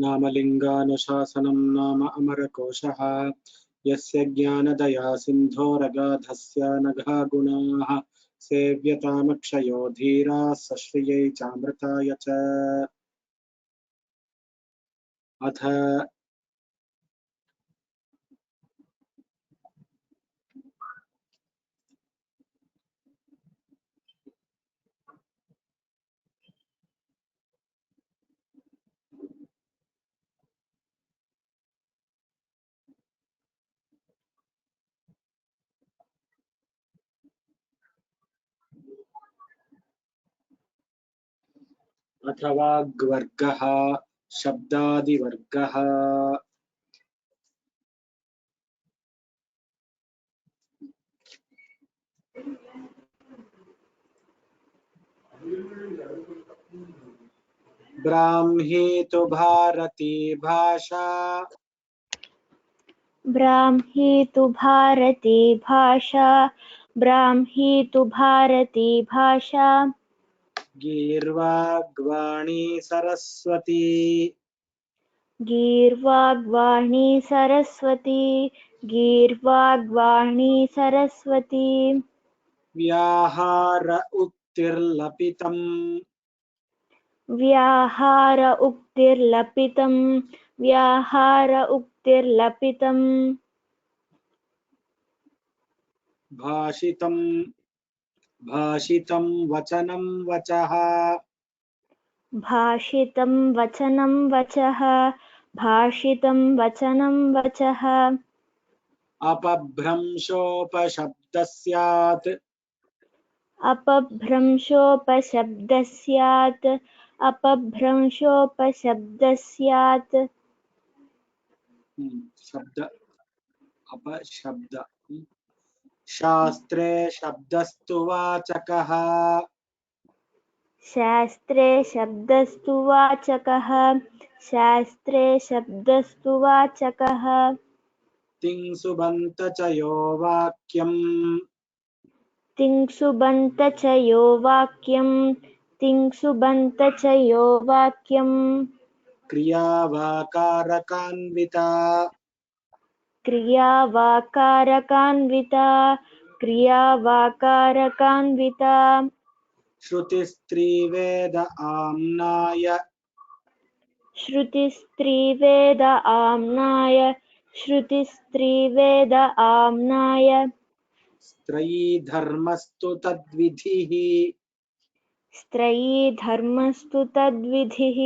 नामलिङ्गानुशासनं नाम अमरकोशः यस्य ज्ञानदया सिन्धोरगाधस्य नघा गुणाः सेव्यतामक्षयो धीराः सश्रियै चामृताय च। अथ अथवा ग्वर्गः शब्दादिवर्गः। ब्राह्मी तु भारती भाषा ब्राह्मी तु भारती भाषा ब्राह्मी तु भारती भाषा गीर्वाग्वाणी सरस्वती गीर्वाग्वाणी सरस्वती गीर्वाग्वाणी सरस्वती व्याहार उक्तिर्लपितम् व्याहार उक्तिर्लपितम् व्याहार उक्तिर्लपितम् भाषितम् भाषितं वचनं वचः भाषितं वचनं वचः भाषितं वचनं वचः अपभ्रंशोपशब्दस्यात् अपभ्रंशोपशब्दस्यात् अपभ्रंशोपशब्दस्यात् शब्द अपशब्द शास्त्रे शब्दस्तु वाचकः शास्त्रे शब्दस्तु वाचकः शास्त्रे शब्दस्तु वाचकः तिंसुबन्तचयो वाक्यम् तिंसुबन्तचयो वाक्यम् तिंसुबन्तचयो वाक्यम् क्रियावाकारकान्विता क्रियावाकारकान्विता क्रियावाकारकान्विता श्रुतिस्त्रिवेद आम्नाय श्रुतिस्त्रिवेद आम्नाय श्रुतिस्त्रिवेद आम्नाय स्त्रयी धर्मस्तु तद्विधिः स्त्रयी धर्मस्तु तद्विधिः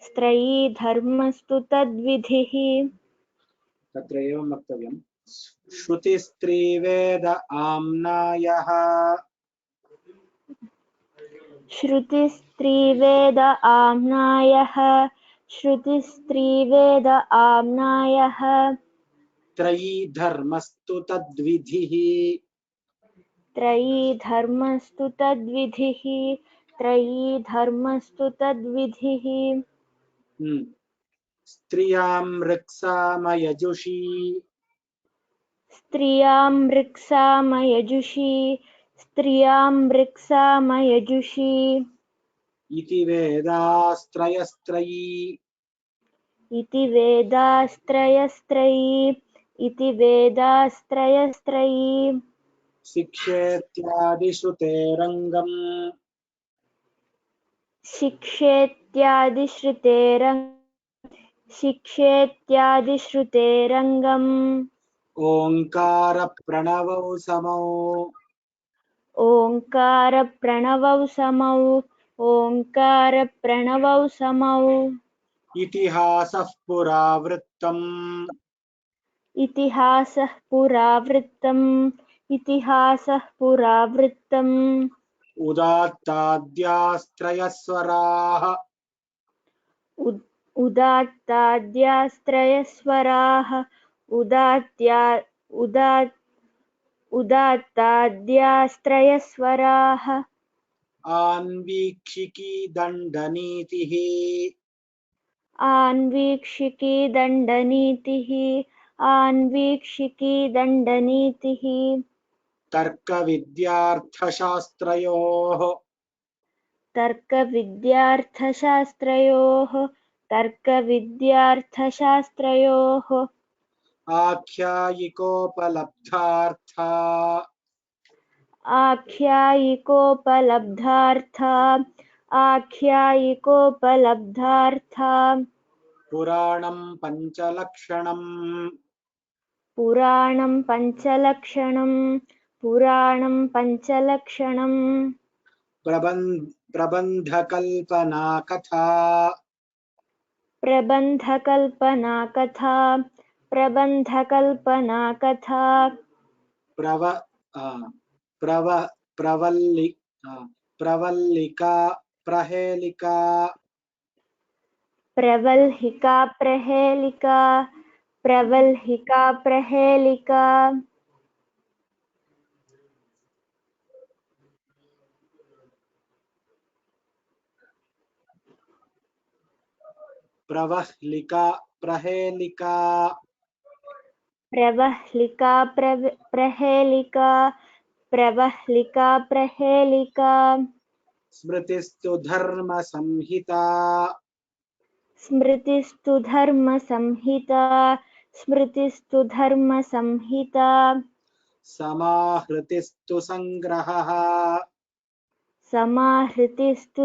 स्त्रयी धर्मस्तु तद्विधिः तत्र एवं वक्तव्यम् श्रुतिस्त्रिवेद आम्नायः श्रुतिस्त्रिवेद आम्नायः श्रुतिस्त्रिवेद आम्नायः त्रयी धर्मस्तु तद्विधिः त्रयी धर्मस्तु तद्विधिः त्रयी धर्मस्तु तद्विधिः स्त्रियां ऋक्सामयजुषी स्त्रियां मृक्सामयजुषी स्त्रियां मृक्सामयजुषी इति वेदास्त्रयस्त्रयी इति वेदास्त्रयस्त्रयी इति वेदास्त्रयस्त्रयी शिक्षेत्यादिश्रुतेरङ्गम् शिक्षेत्यादिश्रुतेरङ्गम् ओङ्कारप्रणवौ समौ ओङ्कारप्रणवौ समौ ओङ्कारप्रणवौ समौ इतिहासः पुरावृत्तम् इतिहासः पुरावृत्तम् इतिहासः पुरावृत्तम् उदात्ताद्यास्त्रयस्वराः उदात्ताद्यास्त्रयस्वराः उदात्ताद्यास्त्रयस्वराः आन्वीक्षिकी दण्डनीतिः आन्वीक्षिकी दण्डनीतिः आन्वीक्षिकी दण्डनीतिः तर्कविद्यार्थशास्त्रयोः तर्कविद्यार्थशास्त्रयोः तर्कविद्यार्थशास्त्रयोः आख्यायिकोपलब्धार्था आख्यायिकोपलब्धार्था पुराणं पञ्चलक्षणम् पुराणं पञ्चलक्षणम् प्रबन्धकल्पना कथा प्रबन्धकल्पना कथा प्रव प्रव प्रवल्लि प्रवल्लिका प्रहेलिका प्रवल्हिका प्रहेलिका प्रवह्लिका प्रहेलिका प्रवह्लिका स्मृतिस्तु धर्म संहिता स्मृतिस्तु धर्मसंहिता समाहृतिस्तु संग्रहः समाहृतिस्तु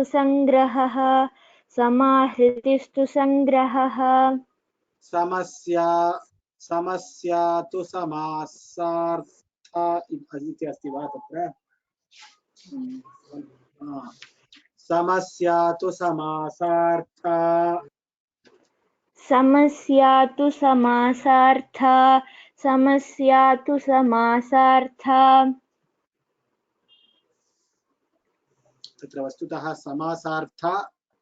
संग्रहः समस्या समस्या तु समासार्थ इति अस्ति वा तत्र समस्या तु समासार्थ समस्या तु समासार्था तत्र वस्तुतः समासार्थ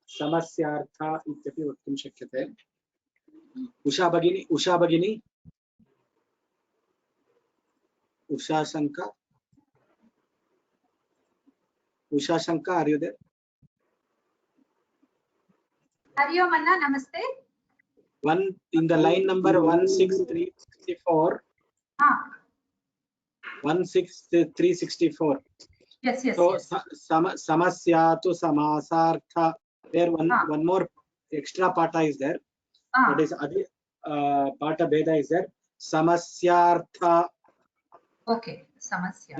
समस्यार्थ इत्यपि वक्तुं शक्यते। उषा भगिनी उषा शंका are you there? Hariyo Manna, namaste. One in the line number 16364. 16364. Yes. So samasya to samasartha. There one more extra pata is there. That is pata beda is there. Samasyartha. Okay, samasya.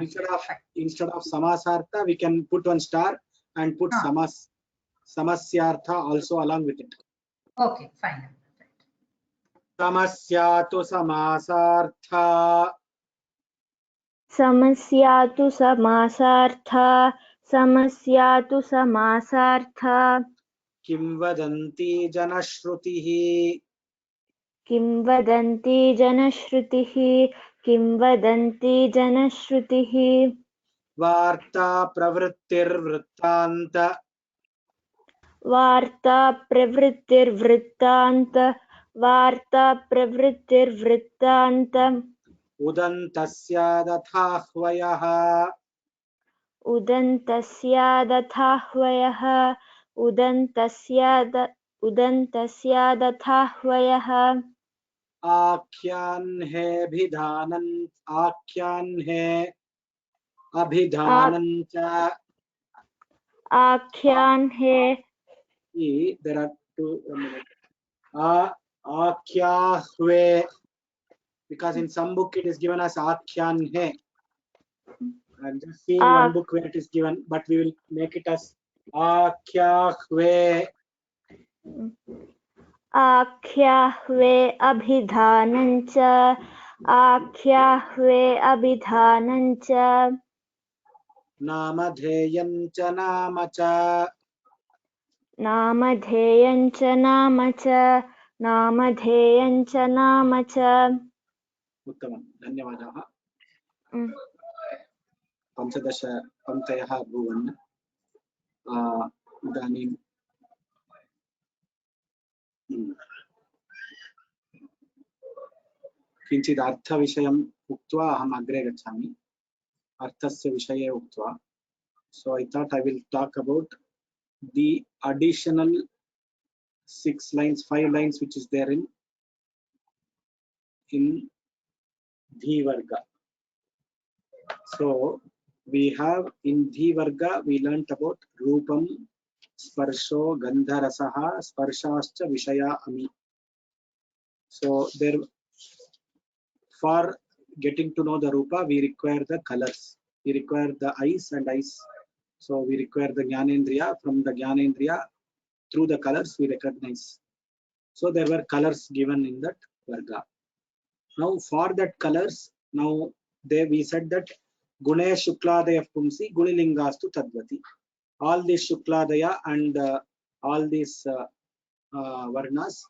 Instead of samasartha, we can put one star and put samasyartha also along with it. Okay, fine. Samasya to samasartha. समस्या तु समासार्था किंवदन्ति जनश्रुतिः वार्ता प्रवृत्तिर्वृत्तान्त उदन्तस्यादथाह्वयः आख्यान्हे अभिधानञ्च there are two आख्याह्वे because in some book it is given as आख्यान्हे. I'm just seeing one book where it is given, but we will make it as आख्याह्वे. आख्याह्वे अभिधानञ्च नामधेयञ्च नामधेयञ्च नाम च उत्तमं धन्यवादाः। 15 पङ्क्तयः अभूवन्। इदानीं किञ्चित् अर्थविषयम् उक्त्वा अहम् अग्रे गच्छामि। अर्थस्य विषये उक्त्वा, so I thought I will talk about the additional 5 lines which is there in Dhivarga. So we have in Dhivarga we learnt about Rupam, sparsho gandharasaha sparshascha vishaya ami. So there, for getting to know the rupa, we require the colors, we require the eyes and eyes. So we require the jnanendriya. From the jnanendriya, through the colors we recognize. So there were colors given in that varga. Now for that colors, now we said that gune shukladaya pumsi gunilingastu tadvati. All these shukladaya and all these varnas,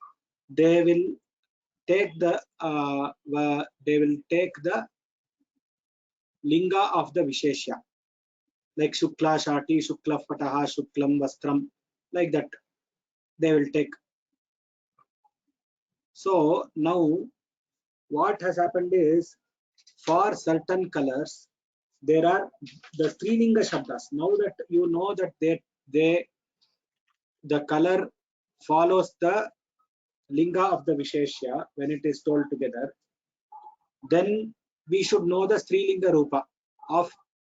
they will take the linga of the visheshya, like shukla shati, shukla pataha, shuklam vastram, like that they will take. So now what has happened is, for certain colors there are the Strilinga Shabdas. Now that you know that the color follows the linga of the Visheshya when it is told together, then we should know the Strilinga Rupa of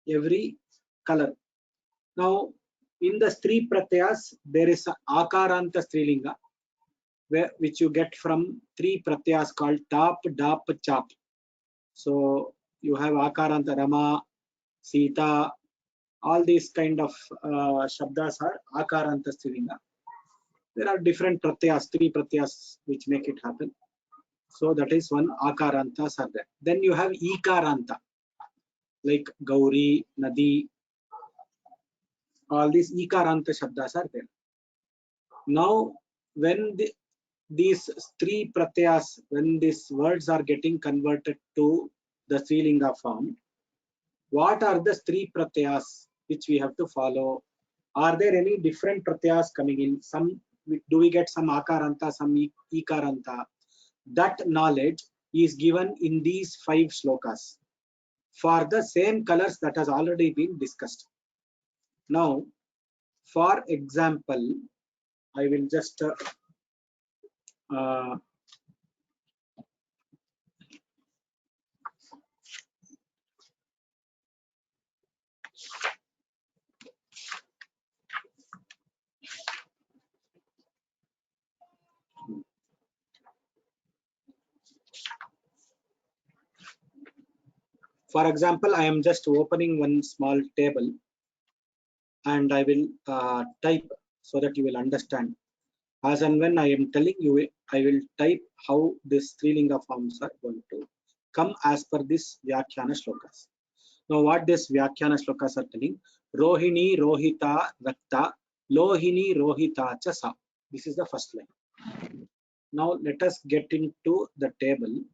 every color. Now in the Stri Pratyas there is a Akaranta Strilinga, which you get from three Pratyas called Tap, Dap, Chap. So you have Akaranta, Rama, Sita, all these kind of Shabdas are Akaranta Strilinga. There are different Pratyas, three Pratyas which make it happen. So that is one Akarantas are there. Then you have Ikaranta, like Gauri, Nadi, all these Ikaranta Shabdas are there. Now when these three Pratyas, when these words are getting converted to the Strilinga form, what are the three Pratyas which we have to follow? Are there any different Pratyas coming in? Some, do we get some Akaranta, some Ikaranta? That knowledge is given in these 5 shlokas for the same colors that has already been discussed. Now for example, I will just for example, I am just opening one small table and I will type so that you will understand. As and when I am telling you, I will type how this Strilinga forms are going to come as per this Vyakhyana shlokas. Now what this Vyakhyana shlokas are telling: Rohini Rohita Rakta Lohini Rohita cha sa. This is the first line. Now let us get into the table.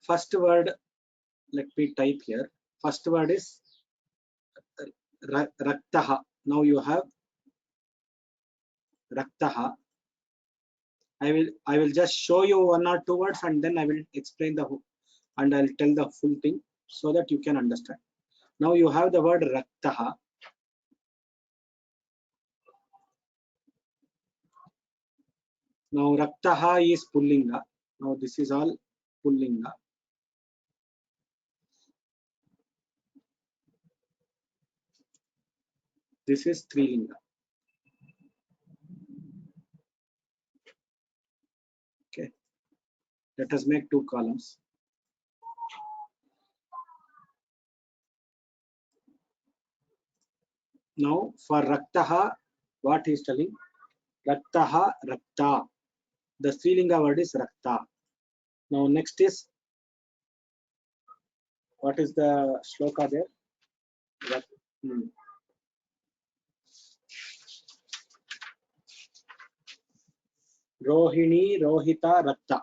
First word, let me type here. First word is Raktaha. Now you have Raktaha. I will just show you 1 or 2 words and then I will explain the whole, and I'll tell the full thing so that you can understand. Now you have the word Raktaha. Now Raktaha is Pullinga. Now this is all Pullinga. This is Strilinga. Okay. Let us make 2 columns. Now for Raktaha, what he is telling? Raktaha, Rakta. The Strilinga word is Rakta. Now next is, what is the shloka there? Rohini Rohita Rakta.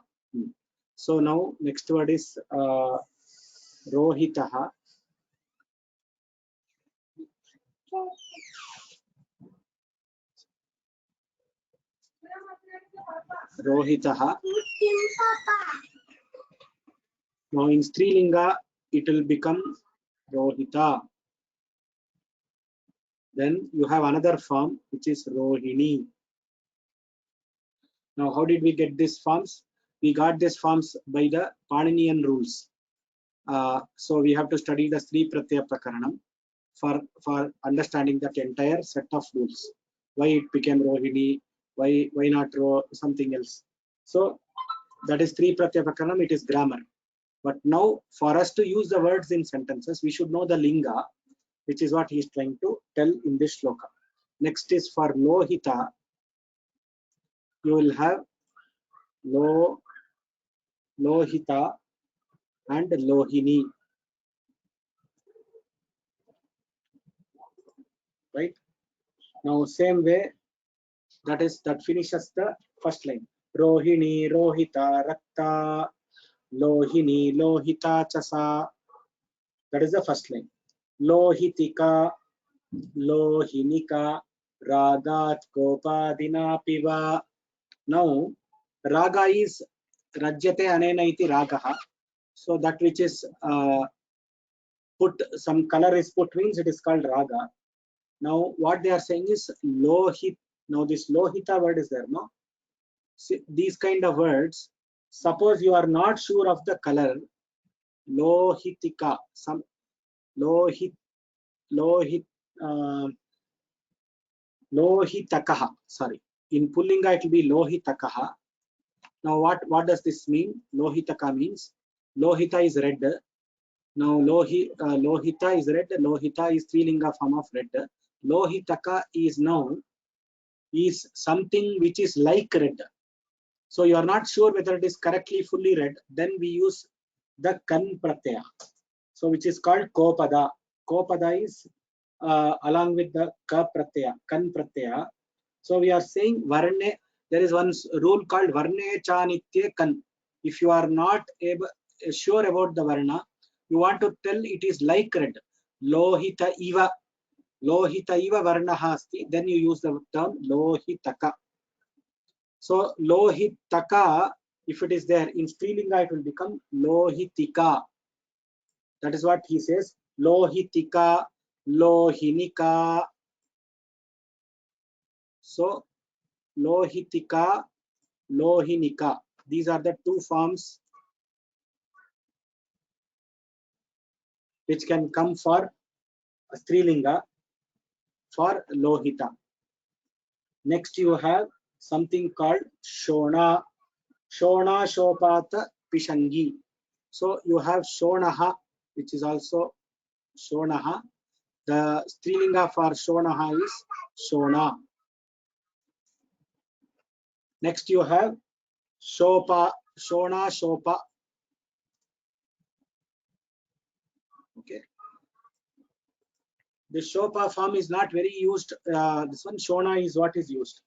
So now next word is Rohitaha. Rohitaha. Now in Strilinga, it will become Rohita. Then you have another form which is Rohini. Now, how did we get these forms? We got these forms by the Paninian rules. So we have to study the Sri Pratyaya Prakaranam for understanding that entire set of rules. Why it became Rohini, why not something else. So that is Sri Pratyaya Prakaranam, it is grammar. But now for us to use the words in sentences, we should know the linga, which is what he is trying to tell in this shloka. Next is for Lohita. You will have Lohita and Lohini. Right? Now same way, that finishes the first line. Rohini, Rohita, Rakta, Lohini, Lohita, Chasa. That is the first line. Lohitika, Lohinika, Ragat, Gopadina, Piva. Now, Raga is Rajyate Anena iti Ragaha. So that which is put, some color is put, means it is called Raga. Now, what they are saying is Lohit. Now, this Lohita word is there, no? See, these kind of words, suppose you are not sure of the color, Lohitika, some Lohitakaha. Sorry, in Pullinga it will be Lohitakaha. Now what does this mean? Lohitaka means Lohita is red. Now Lohita is red. Lohita is Strilinga form of red. Lohitaka is now is something which is like red. So you are not sure whether it is correctly fully red. Then we use the kan pratyaya. So which is called kopada. Kopada is along with the ka pratyaya, kan pratyaya. So we are saying varne. There is one rule called varne cha nitye kan. If you are not sure about the varna, you want to tell it is like red. Lohita iva. Lohita iva varnaha asti. Then you use the term lohitaka. So lohitaka, if it is there in Strilinga, it will become lohitika. That is what he says. Lohitika, lohinika. So Lohitika, Lohinika. These are the two forms which can come for Strilinga for Lohita. Next you have something called Shona. Shona, Shopata, Pishangi. So you have Shonaha, which is also Shonaha. The Strilinga for Shonaha is Shona. Next you have Shopa, Shona, Shopa. Okay. The Shopa form is not very used. This one Shona is what is used.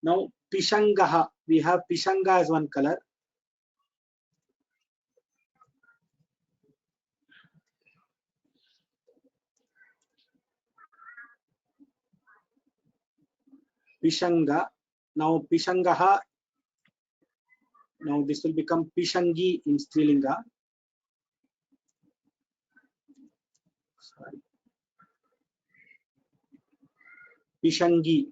Now Pishangaha, we have Pishanga as one color. Pishanga. Now Pishangaha. Now this will become Pishangi in Strilinga. Sorry. Pishangi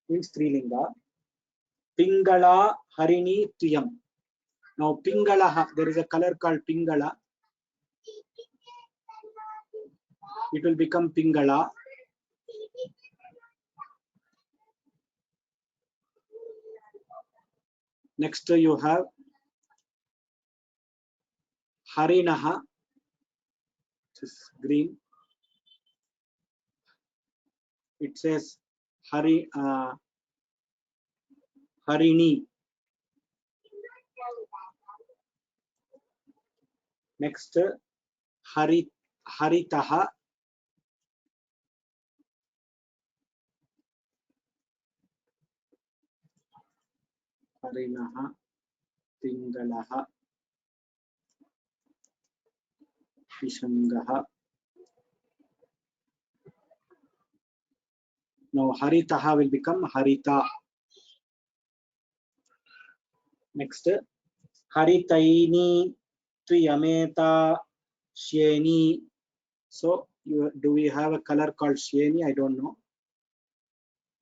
in Strilinga. Pingala Harini Tuyam. Now Pingala, there is a color called Pingala. It will become Pingala. Next you have Harinaha, which is green. It says Harini. Next Haritaha. Harinaha, Pingalaha, Pishangaha. Now Haritaha will become Harita. Next Haritaini Tuyameta Sheni. So do we have a color called Sheni? I don't know,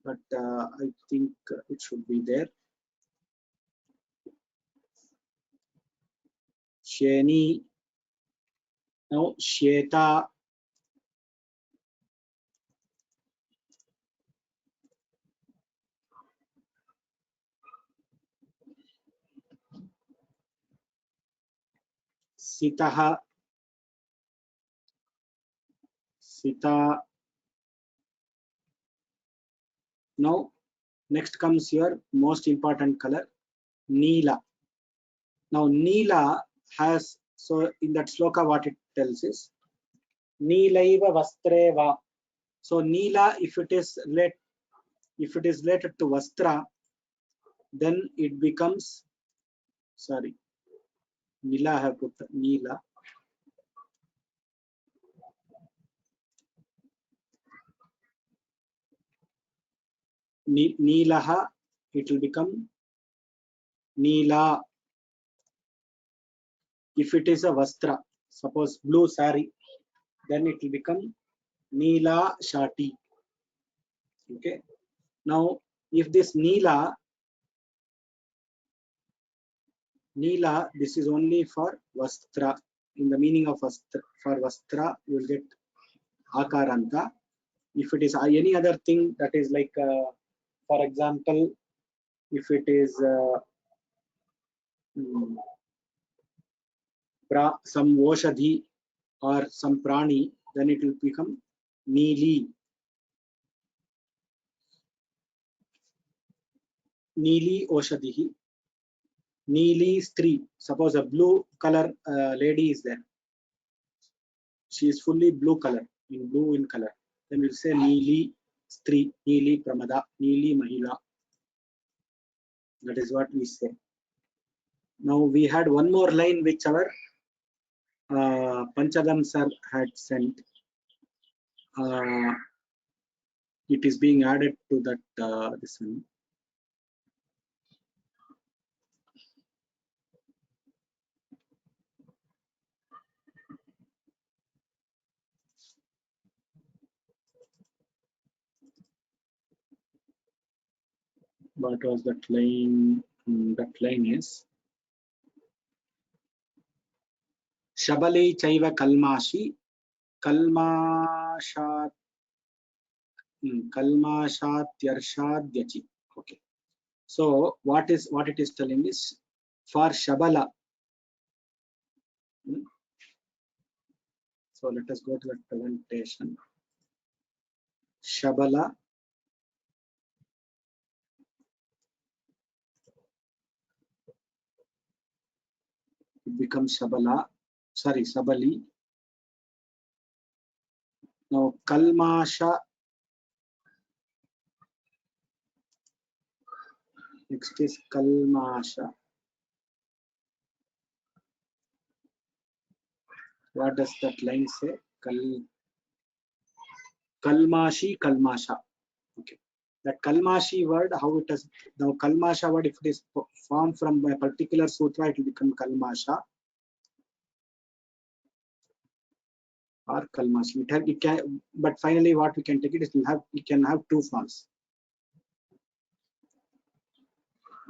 but I think it should be there. Sheni. Now Sheta. Sitaha. Sita. Now next comes your most important color, Neela. Now Neela has, so in that sloka what it tells is Neelaiva Vastreva. So Neela, if it is related to Vastra, then it becomes, sorry, Neela I have put Neela. Neelaha, it will become Neela. If it is a Vastra, suppose blue sari, then it will become Neela Shati. Okay. Now, if this Neela, this is only for Vastra. In the meaning of Vastra, for Vastra, you will get Akaranta. If it is any other thing, that is like, for example, if it is some Oshadhi or some Prani, then it will become Neeli. Neeli Oshadhi. Neeli Stri. Suppose a blue color lady is there. She is fully blue color, blue in color. Then we'll say Neeli Stri, Neeli Pramada, Neeli Mahila. That is what we say. Now we had one more line which our Panchadam sir had sent. It is being added to that this one. What was that line? That line is Shabali Chaiva Kalmashi Kalmashat Kalmashat Yarshad Yachi. Okay. So what it is telling is for Shabala. So let us go to the presentation. Shabala. It becomes Shabala. Sorry, Sabali. Now Kalmasha. Next is Kalmasha. What does that line say? Kalmashi, Kalmasha. Okay. That Kalmashi word, how it is now Kalmasha word, if it is formed from a particular sutra, it will become Kalmasha or Kalmashi. It can, but finally what we can take it is it can have two forms.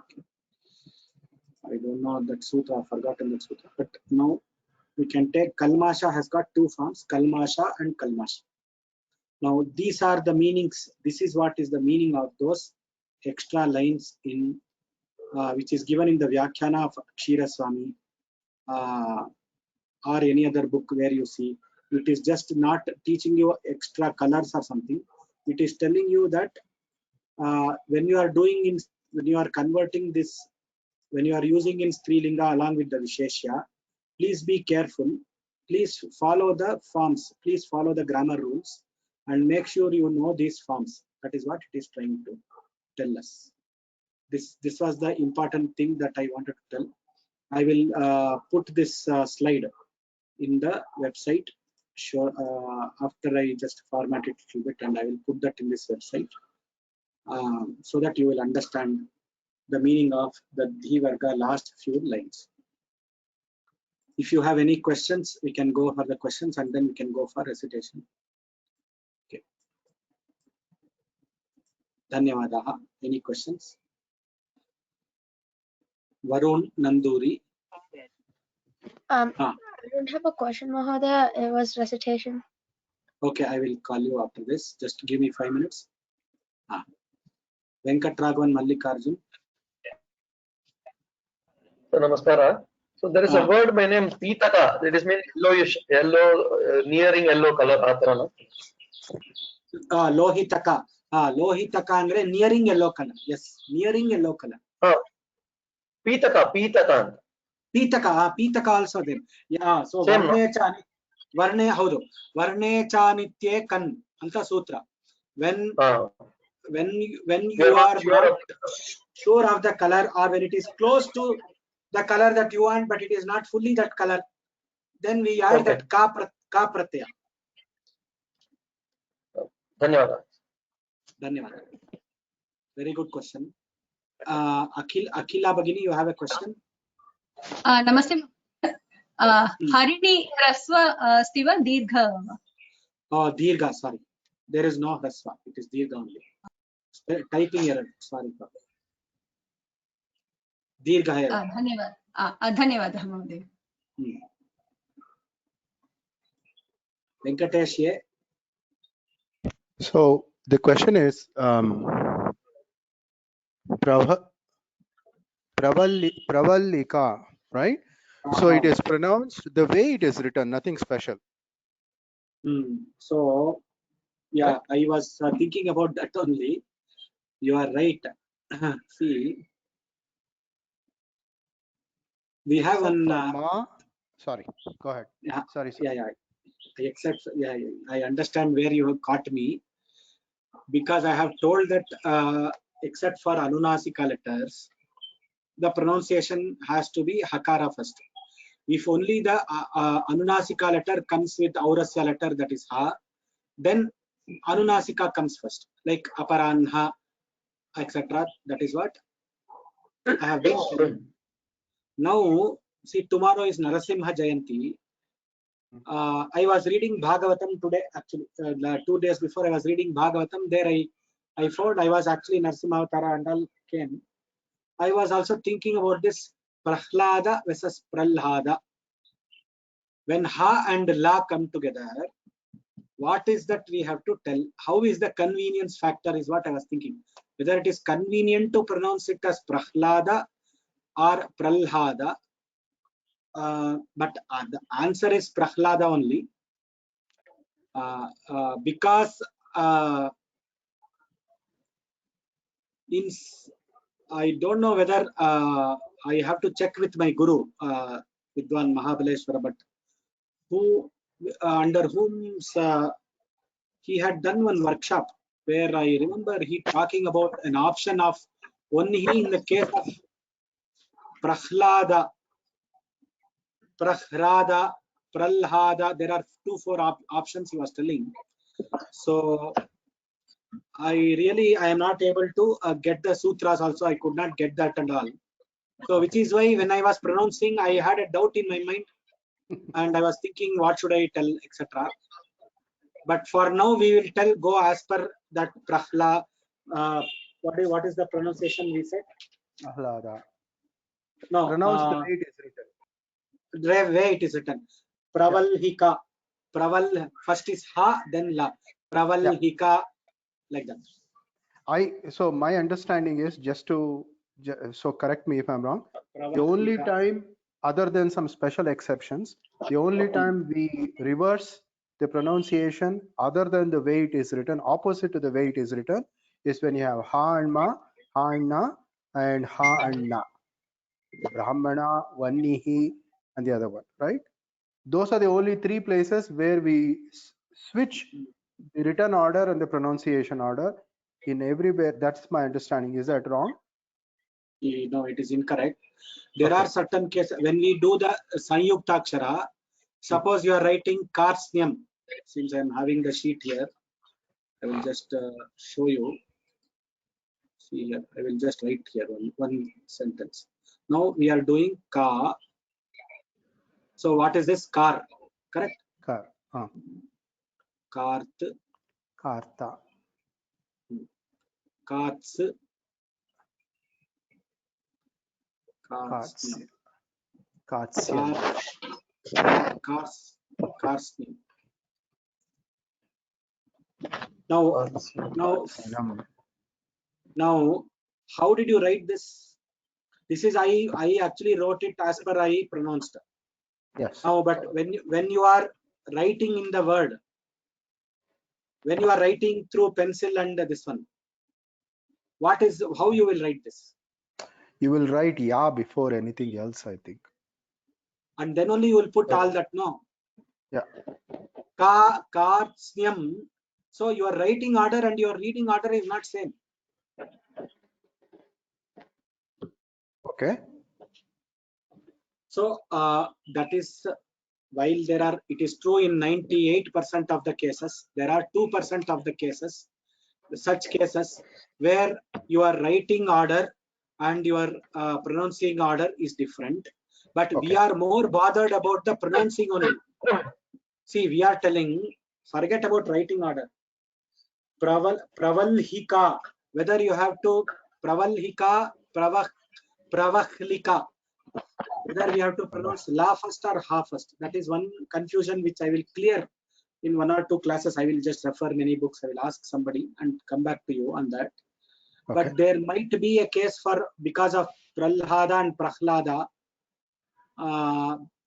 Okay. I don't know that sutra, I've forgotten that sutra, but now we can take Kalmasha has got two forms, Kalmasha and Kalmashi. Now these are the meanings. This is what is the meaning of those extra lines in which is given in the Vyakhyana of Kshira Swami or any other book where you see. It is just not teaching you extra colors or something. It is telling you that when you are converting this, when you are using in Strilinga along with the Visheshya, please be careful. Please follow the forms. Please follow the grammar rules and make sure you know these forms. That is what it is trying to tell us. This was the important thing that I wanted to tell. I will put this slide in the website. Sure, after I just format it a little bit, and I will put that in this website so that you will understand the meaning of the Dhi Varga last few lines. If you have any questions, we can go for the questions and then we can go for recitation. Okay. Dhanyavadaha. Any questions? Varun Nanduri. I don't have a question, Mahodaya. It was recitation. Okay, I will call you after this. Just give me 5 minutes. Venkatraghavan Mallikarjun. So, Namaskara. So there is a word by name Pitaka. That is mean yellowish, yellow, nearing yellow color. Lohitaka. Lohitaka andre nearing yellow color. Yes, nearing yellow color. Pitaka. Pitaka. Pitaka also there. Yeah. So varne haudu. Varne chanitye kan anta sutra. When you are not sure of the color, or when it is close to the color that you want, but it is not fully that color, then we add that ka pratyaya. Dhanyawad. Very good question. Akila Bagini, you have a question? Namaste. Harini Raswa Stiva Dirgha. Oh, Dirgha, sorry. There is no Raswa. It is Dirgha only. Typing error. Sorry. Dirgha error. Dhanyavadah, Mahodaya. Venkatesh. So the question is, Pravallika, right? So it is pronounced the way it is written, nothing special. So, yeah, I was thinking about that only. You are right. See, we have one. Sorry, go ahead. Yeah, sorry. Yeah. I understand where you have caught me, because I have told that except for Anunasika letters, the pronunciation has to be Hakara first. If only the Anunasika letter comes with Aurasya letter, that is Ha, then Anunasika comes first, like Aparanha, etc. That is what I have been telling. Now, see, tomorrow is Narasimha Jayanti. I was reading Bhagavatam today, actually, 2 days before I was reading Bhagavatam. There I found I was actually Narasimha Avatara and all came. I was also thinking about this Prahlada versus Pralhada. When Ha and La come together, what is that we have to tell? How is the convenience factor is what I was thinking. Whether it is convenient to pronounce it as Prahlada or Pralhada. But the answer is Prahlada only. Because I don't know whether I have to check with my guru, Vidwan Mahabaleshwara, but who under whom he had done one workshop where I remember he talking about an option of only in the case of Prahlada, Prahrada, Pralhada. There are 2-4 options he was telling. So I am not able to get the sutras also. I could not get that and all. So which is why when I was pronouncing, I had a doubt in my mind and I was thinking what should I tell, etc. But for now we will go as per that Prahla. What is the pronunciation we said? Prahlada. No. Pronounce the way it is written. The way it is written. Pravalhika. Praval first is Ha, then La. Pravalhika, like that. So my understanding is, so correct me if I'm wrong. The only time, other than some special exceptions, the only time we reverse the pronunciation other than the way it is written, opposite to the way it is written, is when you have Ha and Ma, Ha and Na, and Ha and Na. Brahmana, Vannihi, and the other one, right? Those are the only 3 places where we switch the written order and the pronunciation order. In everywhere, that's my understanding. Is that wrong? No, it is incorrect. There are certain cases when we do the Sanyuktakshara. Suppose you are writing Karsnyam. Since I am having the sheet here, I will just show you. See here, I will just write here one sentence. Now we are doing Ka. So what is this? Car, correct? Kar. Kart, Karta. Karts, Karts. Karts, Kartsyan. Cars. Now, how did you write this? This is I actually wrote it as per I pronounced. Yes. Now, but when you are writing in the word, when you are writing through pencil and this one, how you will write this? You will write ya before anything else, I think. And then only you will put all that, no? Yeah. Kartsnyam. So your writing order and your reading order is not same. Okay. So that is while it is true in 98% of the cases, there are 2% of the cases, such cases where your writing order and your pronouncing order is different. But we are more bothered about the pronouncing only. See, we are telling, forget about writing order. Pravalhika, whether you have to Pravalhika, Pravahlika, whether we have to pronounce la first or ha first. That is one confusion which I will clear in 1 or 2 classes. I will just refer many books. I will ask somebody and come back to you on that. Okay. But there might be a case for, because of Prahlada and Prahlada.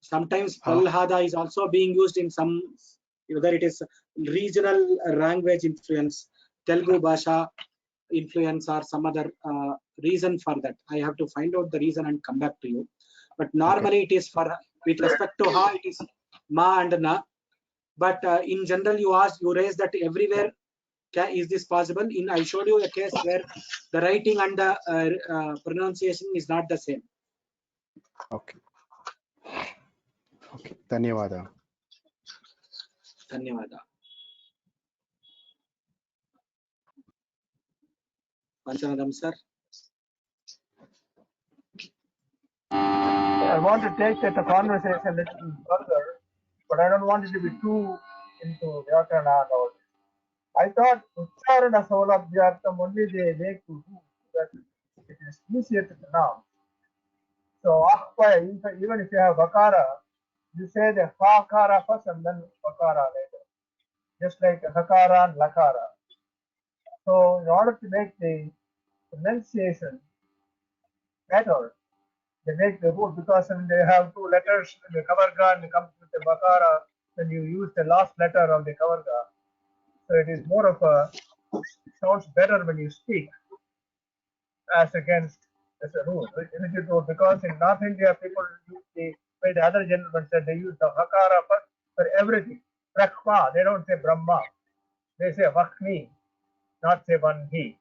Sometimes Prahlada is also being used in some, whether it is regional language influence, Telugu Bhasha influence, or some other reason for that. I have to find out the reason and come back to you. But normally it is for, with respect to ha, it is ma and na. But in general, you raise that everywhere. Is this possible? I showed you a case where the writing and the pronunciation is not the same. Okay. Okay. Dhanyavada. Dhanyavada. Panchanadam sir. I want to take the conversation a little further, but I don't want it to be too into Vyakarana and all. I thought Ucharana Saulabhyartham only they make to do that it is easier to pronounce. So even if you have Vakara, you say the Hakara first and then Vakara later. Just like Hakara and Lakara. So in order to make the pronunciation better, they make the rule, because when they have 2 letters in the Kavarga and it comes with the Vakara, then you use the last letter of the Kavarga. So it is more of a, sounds better when you speak as against as a rule. Because in North India, people use the way the other gentlemen said, they use the Hakara for everything. Brahma, they don't say Brahma. They say Vakni, not say Vanhi.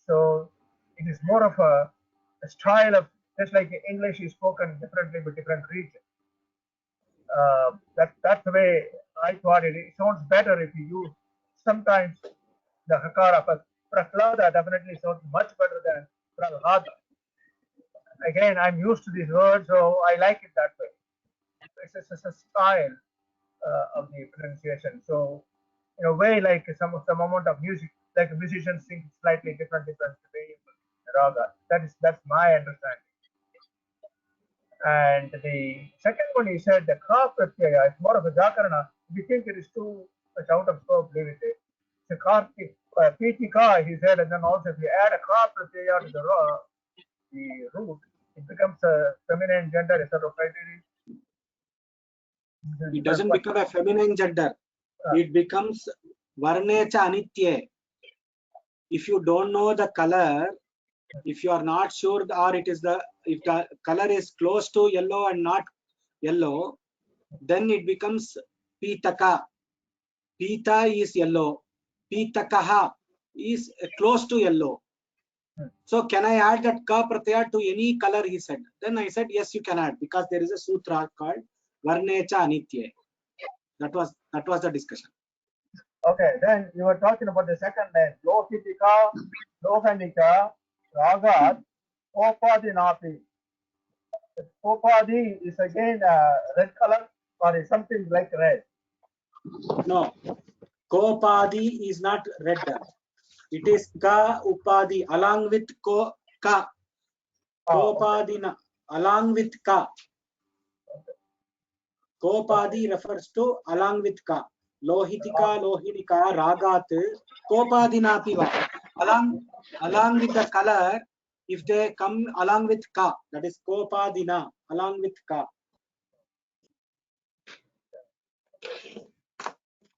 So it is more of a style of, just like English is spoken differently with different regions. That's the way I thought it. It sounds better if you use sometimes the Hakara, but Prahlada definitely sounds much better than Prahlada. Again, I'm used to these words, so I like it that way. It's a style of the pronunciation. So in a way, like some amount of music, like musicians sing slightly different way raga. That's my understanding. And the second one, he said the ka pratyaya is more of a jakarana. If you think it is too much out of scope, leave it. The karti pitika, he said, and then also if you add a ka pratyaya to the root, it becomes a feminine gender. Is that right? It doesn't become a feminine gender. It becomes varnecha anitye. If you don't know the color, if you are not sure, or if the color is close to yellow and not yellow, then it becomes pitaka. Pita is yellow. Pitakaha is close to yellow. So can I add that ka pratyaya to any color, he said. Then I said, yes, you can add, because there is a sutra called varnecha anitye. That was the discussion. Okay, then you were talking about the second line. Lohitika, Lohanika, Ragat, Opadinapi. Kopadi is again red color or is something like red? No, Kopadi is not red. It is Ka Upadi along with Ka. Kopadina along with Ka. Kopadi refers to along with Ka. Lohitika, Lohinika, Ragat, Kopadina Piva. Along with the color, if they come along with Ka, that is Kopadina, along with Ka.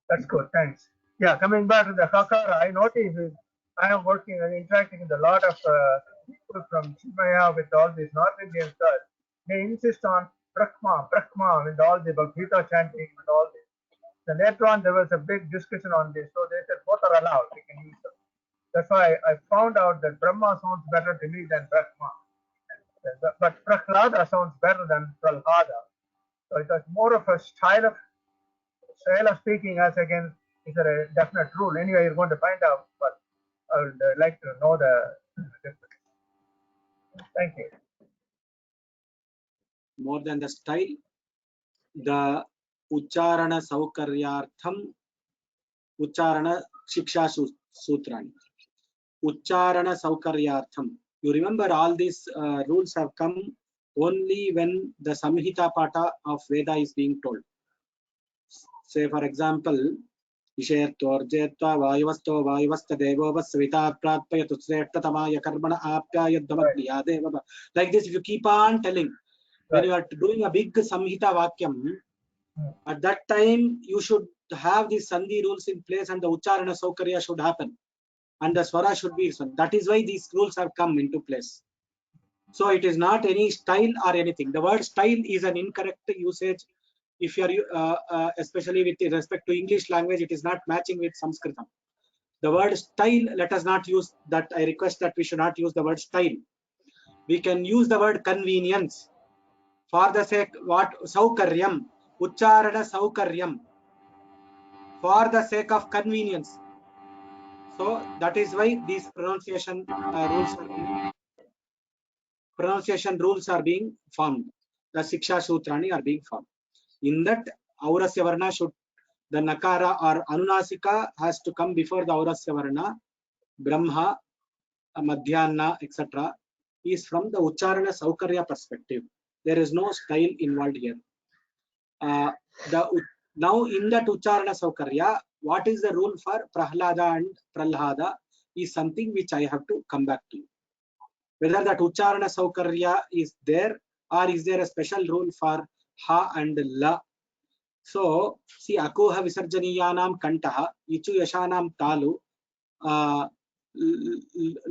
That's good, thanks. Yeah, coming back to the Hakara, I noticed I am working and interacting with a lot of people from Chimaya with all these North Indian stuff. They insist on Brahma, with all the Bhagavad Gita chanting and all this. Then later on, there was a big discussion on this. So they said both are allowed, we can use them. That's why I found out that Brahma sounds better to me than Brahma. But Prahlada sounds better than Prahlada. So it was more of a style of speaking as against is there a definite rule. Anyway, you're going to find out, but I would like to know the difference. Thank you. More than the style, the Ucharana Saukaryartham, Ucharana Shiksha Sutrani. Ucharana Saukaryartham. You remember all these rules have come only when the Samhita Pata of Veda is being told. Say for example, Ishettor Jetva Vayavasto Vayavasta Devo Vasvita Pratpayatu Srettatamaya Karmana Apya Yadamagniya Deva. Like this, if you keep on telling, when you are doing a big Samhita Vakyam, at that time you should have these Sandhi rules in place and the Ucharana Saukarya should happen. And the Swara should be so. That is why these rules have come into place. So it is not any style or anything. The word style is an incorrect usage. If you are, especially with respect to English language, it is not matching with Sanskritam. The word style, let us not use that. I request that we should not use the word style. We can use the word convenience. For the sake, what? Saukaryam. Ucharana Saukaryam. For the sake of convenience. So that is why these pronunciation rules are being formed. The Siksha Sutrani are being formed. In that, Aurasya Varna should, the Nakara or Anunasika has to come before the Aurasya Varna. Brahma, Madhyana, etc. is from the Ucharana Saukarya perspective. There is no style involved here. Now in that Ucharana Saukarya, what is the rule for Prahlada and Pralhada is something which I have to come back to you. Whether that Ucharana Saukarya is there or is there a special rule for Ha and La. So, see, Akoha Visarjaniyanam Kantaha, Ichu Yashanam Talu,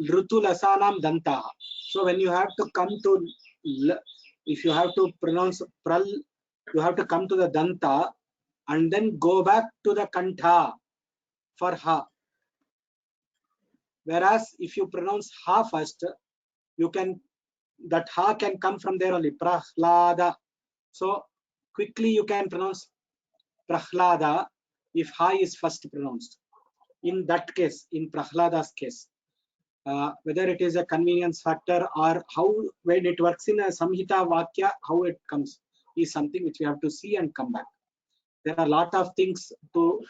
Rutu Lasanam Dantaha. So, when you have to come to, if you have to pronounce Pral, you have to come to the Danta and then go back to the Kantha for Ha. Whereas, if you pronounce Ha first, you can, that Ha can come from there only, Prahlada. So, quickly you can pronounce Prahlada if Ha is first pronounced. In that case, in Prahlada's case, whether it is a convenience factor or how, when it works in a Samhita Vakya, how it comes is something which we have to see and come back. There are a lot of things to,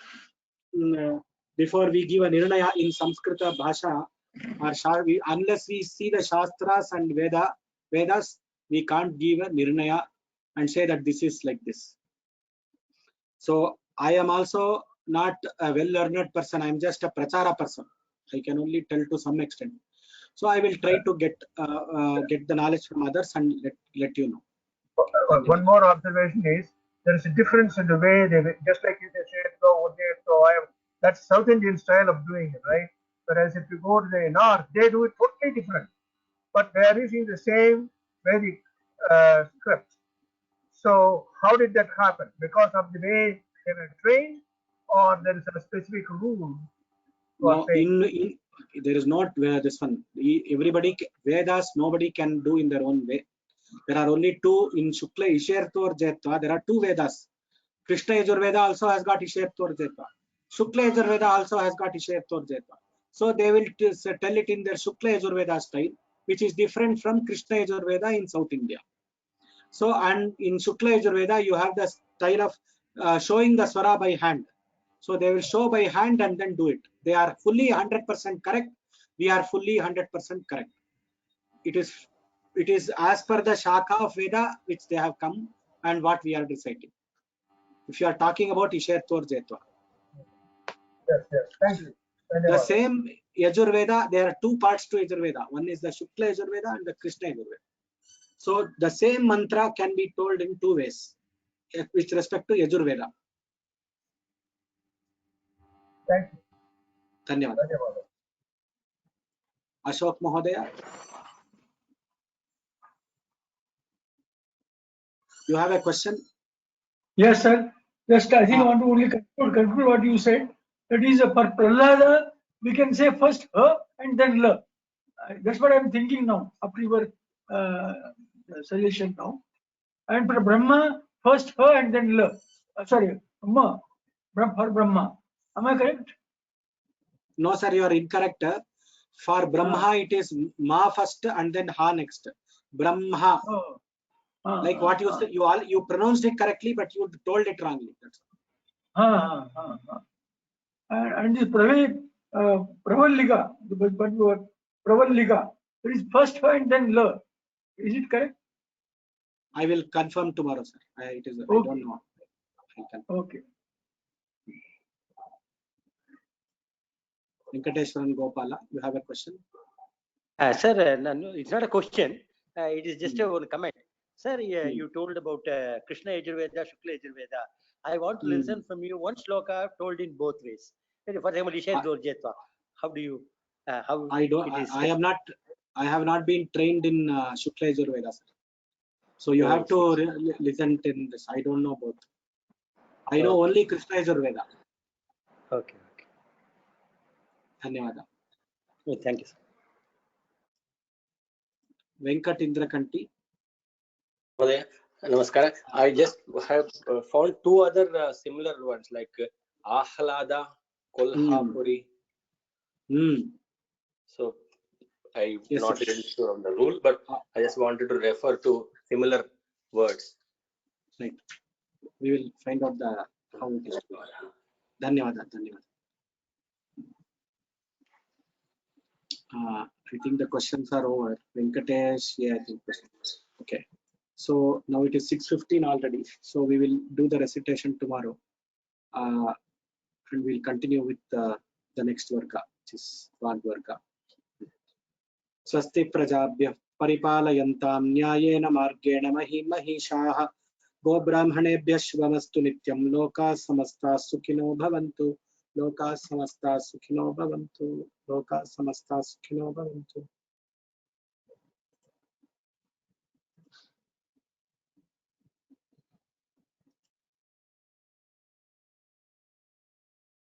before we give a Nirnaya in Samskrita Bhasha, or unless we see the Shastras and Vedas, we can't give a Nirnaya and say that this is like this. So I am also not a well-learned person. I am just a prachara person. I can only tell to some extent. So I will try to get the knowledge from others and let you know. One more observation is there is a difference in the way they, just like you said, so that's South Indian style of doing it, right? Whereas if you go to the North, they do it totally different, but they are using the same Vedic script. So how did that happen? Because of the way they were trained, or there is a specific rule? No, there is not this one. Everybody, Vedas, nobody can do in their own way. There are only two in Shukla, Ishertor Jetva. There are two Vedas. Krishna Yajurveda also has got Ishertor Jetva. Shukla Yajurveda also has got Ishertor Jetva. So they will tell it in their Shukla Yajurveda style, which is different from Krishna Yajurveda in South India. So, and in Shukla Yajurveda, you have the style of showing the swara by hand. So they will show by hand and then do it. They are fully 100% correct. We are fully 100% correct. It is as per the Shaka of Veda which they have come and what we are reciting. If you are talking about Ishetvar Jetva. Yes, yes. Thank you. The same Yajurveda, there are two parts to Yajurveda. One is the Shukla Yajurveda and the Krishna Yajurveda. So the same mantra can be told in two ways with respect to Yajurveda. Thank you. Dhanyavad. Ashok Mahodaya. You have a question? Yes, sir. Just I think I want to only conclude what you said. That is, for Prahlada, we can say first ha and then la. That's what I'm thinking now, after your suggestion now. And for Brahma, first ha and then la. Sorry, ma. For Brahma. Am I correct? No, sir, you are incorrect. For Brahma, it is ma first and then ha next. Brahma. Like what you said, you pronounced it correctly, but you told it wrongly. That's all. And this Pravalika, but your Pravalika, it is first ha and then la. Is it correct? I will confirm tomorrow, sir. It is. Okay. I don't know. Okay. Venkateshwaran Gopala, you have a question? Sir, no, it's not a question. It is just a comment. Sir, you told about Krishna Yajurveda, Shukla Yajurveda. I want to listen from you one shloka told in both ways. For example, Ishetvar Jetva. How do you? How I don't. I have not been trained in Shukla Yajurveda, sir. So you have to listen in this. I don't know both. I know only Krishna Yajurveda. Okay. Dhanyavada. Oh, thank you, sir. Venkat Indrakanti. Namaskar. I just have found two other similar words like Ahlada, Kolhapuri. So I'm not really sure of the rule, but I just wanted to refer to similar words. Right. We will find out how it is. Dhanyavada. I think the questions are over. Venkatesh, I think questions. Okay. So now it is 6:15 already. So we will do the recitation tomorrow. And we'll continue with the next varga, which is Vag varga. Swasti prajabhyah paripalayantam nyayena margena mahishah go brahmanebhyah shubhamastu nityam loka samasta sukhino bhavantu. Loka samasta sukhino bhavantu. Loka samasta sukhino bhavantu.